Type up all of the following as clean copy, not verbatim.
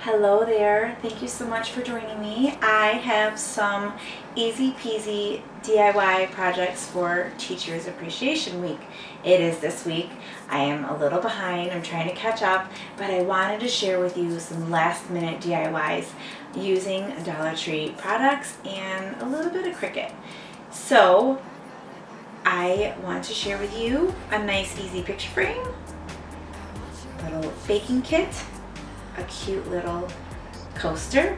Hello there. Thank you so much for joining me. I have some easy peasy DIY projects for Teachers Appreciation Week. It is this week. I am a little behind. I'm trying to catch up, but I wanted to share with you some last minute DIYs using Dollar Tree products and a little bit of Cricut. So I want to share with you a nice easy picture frame, a little baking kit, a cute little coaster,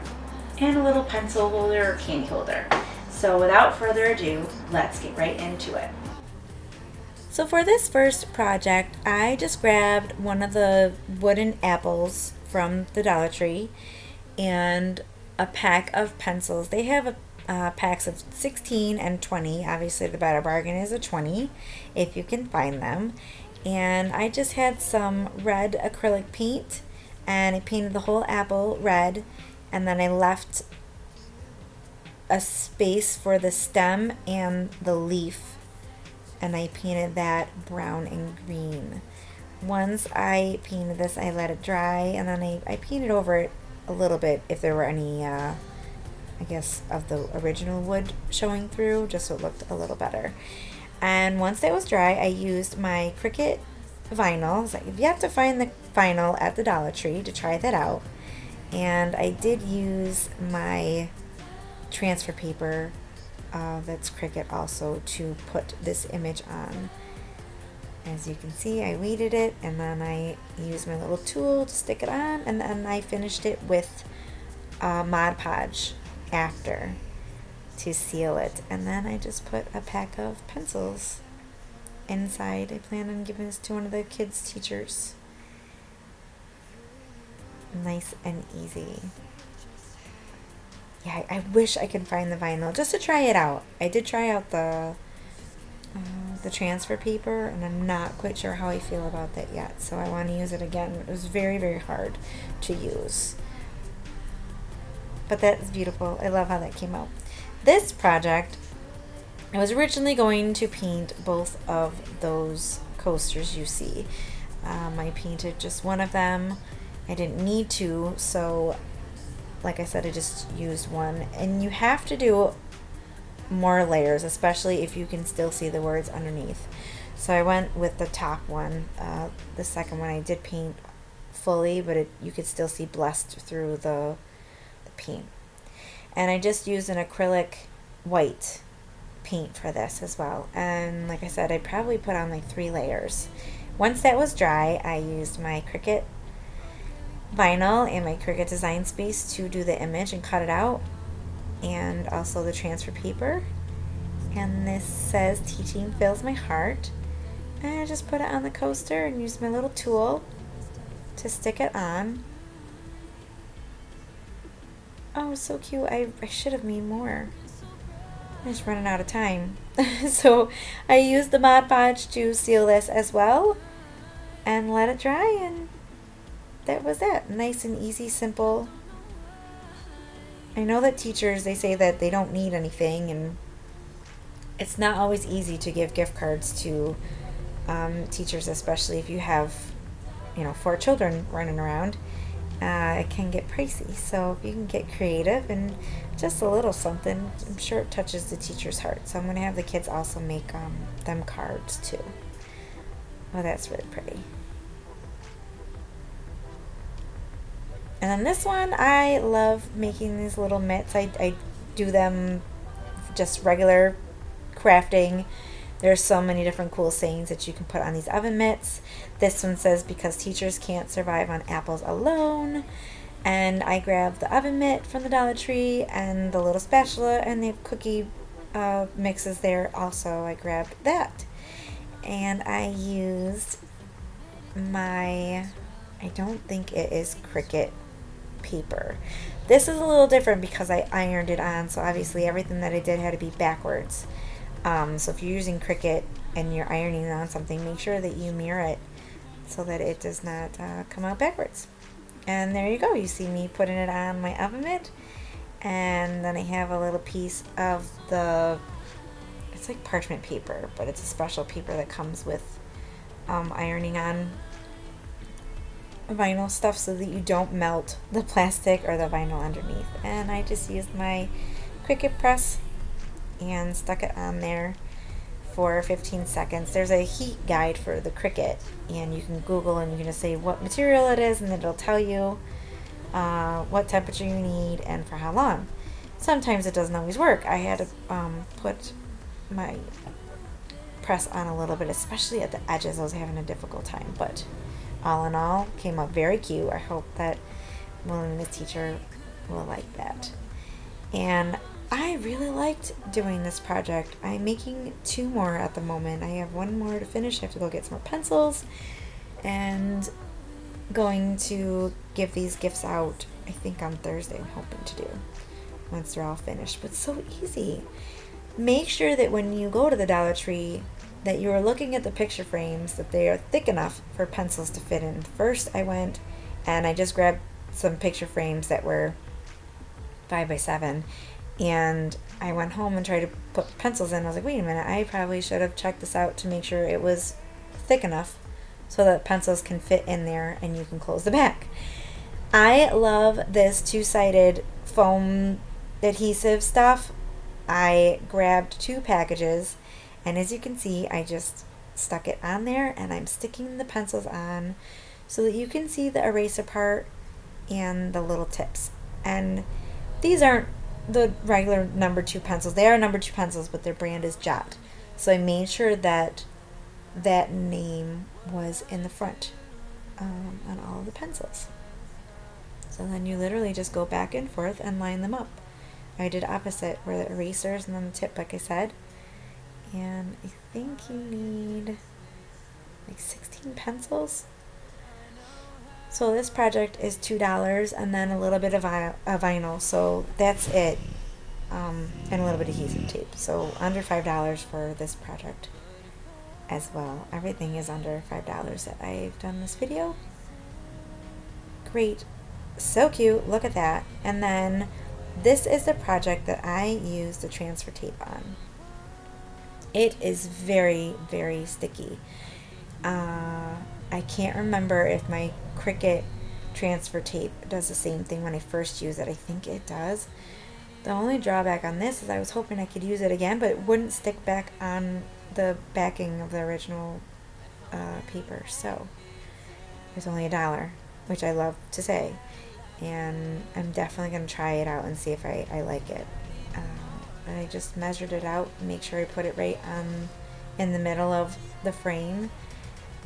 and a little pencil holder or candy holder. So without further ado, let's get right into it. So for this first project, I just grabbed one of the wooden apples from the Dollar Tree and a pack of pencils. They have packs of 16 and 20. Obviously the better bargain is a 20 if you can find them. And I just had some red acrylic paint and I painted the whole apple red, and then I left a space for the stem and the leaf, and I painted that brown and green. Once I painted this, I let it dry, and then I painted over it a little bit if there were any I guess of the original wood showing through, just so it looked a little better. And once that was dry, I used my Cricut vinyl. So you have to find the vinyl at the Dollar Tree to try that out. And I did use my transfer paper that's Cricut also to put this image on. As you can see, I weeded it and then I used my little tool to stick it on, and then I finished it with Mod Podge after to seal it. And then I just put a pack of pencils inside. I plan on giving this to one of the kids' teachers. Nice and easy. Yeah, I wish I could find the vinyl just to try it out. I did try out the transfer paper, and I'm not quite sure how I feel about that yet. So I want to use it again. It was very, very hard to use. But that is beautiful. I love how that came out. This project, I was originally going to paint both of those coasters you see. I painted just one of them. I didn't need to, so like I said, I just used one. And you have to do more layers, especially if you can still see the words underneath. So I went with the top one. The second one I did paint fully, but you could still see blessed through the paint. And I just used an acrylic white paint for this as well. And like I said, I probably put on like 3 layers. Once that was dry, I used my Cricut vinyl and my Cricut design space to do the image and cut it out, and also the transfer paper. And this says "Teaching fills my heart." And I just put it on the coaster and used my little tool to stick it on. Oh, so cute. I should have made more. I'm just running out of time. So I used the Mod Podge to seal this as well and let it dry, and that was it. Nice and easy, simple. I know that teachers, they say that they don't need anything, and it's not always easy to give gift cards to teachers, especially if you have 4 children running around. It can get pricey, so if you can get creative and just a little something, I'm sure it touches the teacher's heart. So I'm going to have the kids also make them cards too. Oh, that's really pretty. And then this one, I love making these little mitts. I do them just regular crafting. There's so many different cool sayings that you can put on these oven mitts. This one says, "Because teachers can't survive on apples alone." And I grabbed the oven mitt from the Dollar Tree and the little spatula, and they have cookie mixes there also. I grabbed that. And I used I don't think it is Cricut paper. This is a little different because I ironed it on, so obviously everything that I did had to be backwards. So if you're using Cricut and you're ironing on something, make sure that you mirror it so that it does not come out backwards. And there you go. You see me putting it on my oven mitt, and then I have a little piece of it's like parchment paper, but it's a special paper that comes with ironing on vinyl stuff so that you don't melt the plastic or the vinyl underneath. And I just used my Cricut press and stuck it on there for 15 seconds. There's a heat guide for the Cricut, and you can Google and you can just say what material it is, and it'll tell you what temperature you need and for how long. Sometimes it doesn't always work. I had to put my press on a little bit, especially at the edges. I was having a difficult time, but all in all, came up very cute. I hope that William, teacher, will like that. And I really liked doing this project. I'm making 2 more at the moment. I have 1 more to finish. I have to go get some more pencils and going to give these gifts out, I think on Thursday, I'm hoping to do, once they're all finished. But so easy. Make sure that when you go to the Dollar Tree that you are looking at the picture frames, that they are thick enough for pencils to fit in. First I went and I just grabbed some picture frames that were 5 by 7, and I went home and tried to put pencils in. I was like, wait a minute, I probably should have checked this out to make sure it was thick enough so that pencils can fit in there and you can close the back. I love this 2-sided foam adhesive stuff. I grabbed 2 packages, and as you can see, I just stuck it on there, and I'm sticking the pencils on so that you can see the eraser part and the little tips. And these aren't the regular number 2 pencils. They are number 2 pencils, but their brand is Jot. So I made sure that that name was in the front on all of the pencils. So then you literally just go back and forth and line them up. I did opposite, where the erasers and then the tip, like I said. And I think you need like 16 pencils. So this project is $2 and then a little bit of vinyl. So that's it. And a little bit of adhesive tape. So under $5 for this project as well. Everything is under $5 that I've done this video. Great. So cute. Look at that. And then this is the project that I use the transfer tape on. It is very, very sticky. I can't remember if my Cricut transfer tape does the same thing when I first use it. I think it does. The only drawback on this is I was hoping I could use it again, but it wouldn't stick back on the backing of the original paper. So it's only $1, which I love to say. And I'm definitely going to try it out and see if I like it. And I just measured it out, make sure I put it right in the middle of the frame,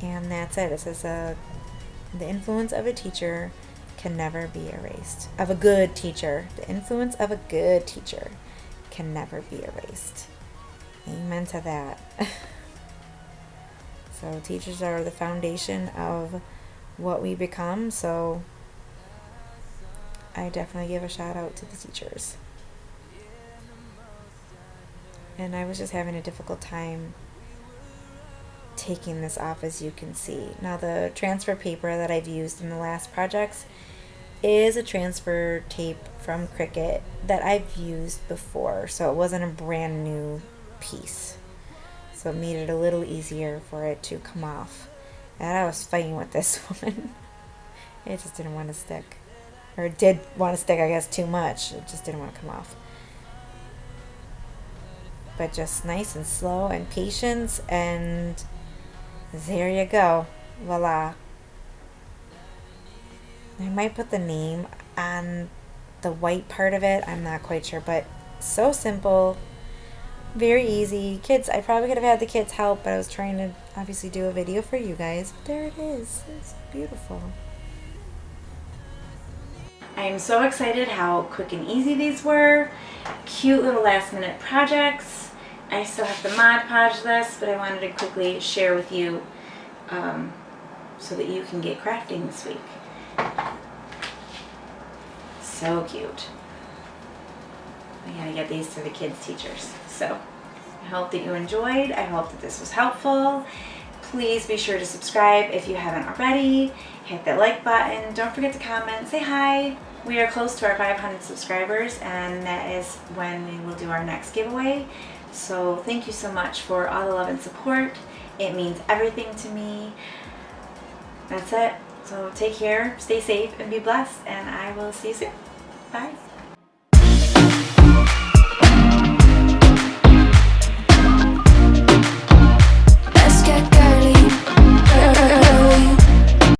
and that's it. It says the influence of a teacher can never be erased. Of a good teacher. The influence of a good teacher can never be erased. Amen to that. So teachers are the foundation of what we become, so I definitely give a shout out to the teachers. And I was just having a difficult time taking this off, as you can see. Now the transfer paper that I've used in the last projects is a transfer tape from Cricut that I've used before, so it wasn't a brand new piece. So it made it a little easier for it to come off. And I was fighting with this one. It just didn't want to stick. Or it did want to stick, I guess, too much. It just didn't want to come off. But just nice and slow and patience, and there you go. Voila. I might put the name on the white part of it. I'm not quite sure, but so simple. Very easy. Kids, I probably could have had the kids help, but I was trying to obviously do a video for you guys. But there it is. It's beautiful. I am so excited how quick and easy these were. Cute little last minute projects. I still have to Mod Podge this, but I wanted to quickly share with you so that you can get crafting this week. So cute. I gotta get these to the kids' teachers. So I hope that you enjoyed. I hope that this was helpful. Please be sure to subscribe if you haven't already. Hit that like button. Don't forget to comment. Say hi. We are close to our 500 subscribers, and that is when we will do our next giveaway. So thank you so much for all the love and support. It means everything to me. That's it. So take care, stay safe, and be blessed, and I will see you soon. Bye.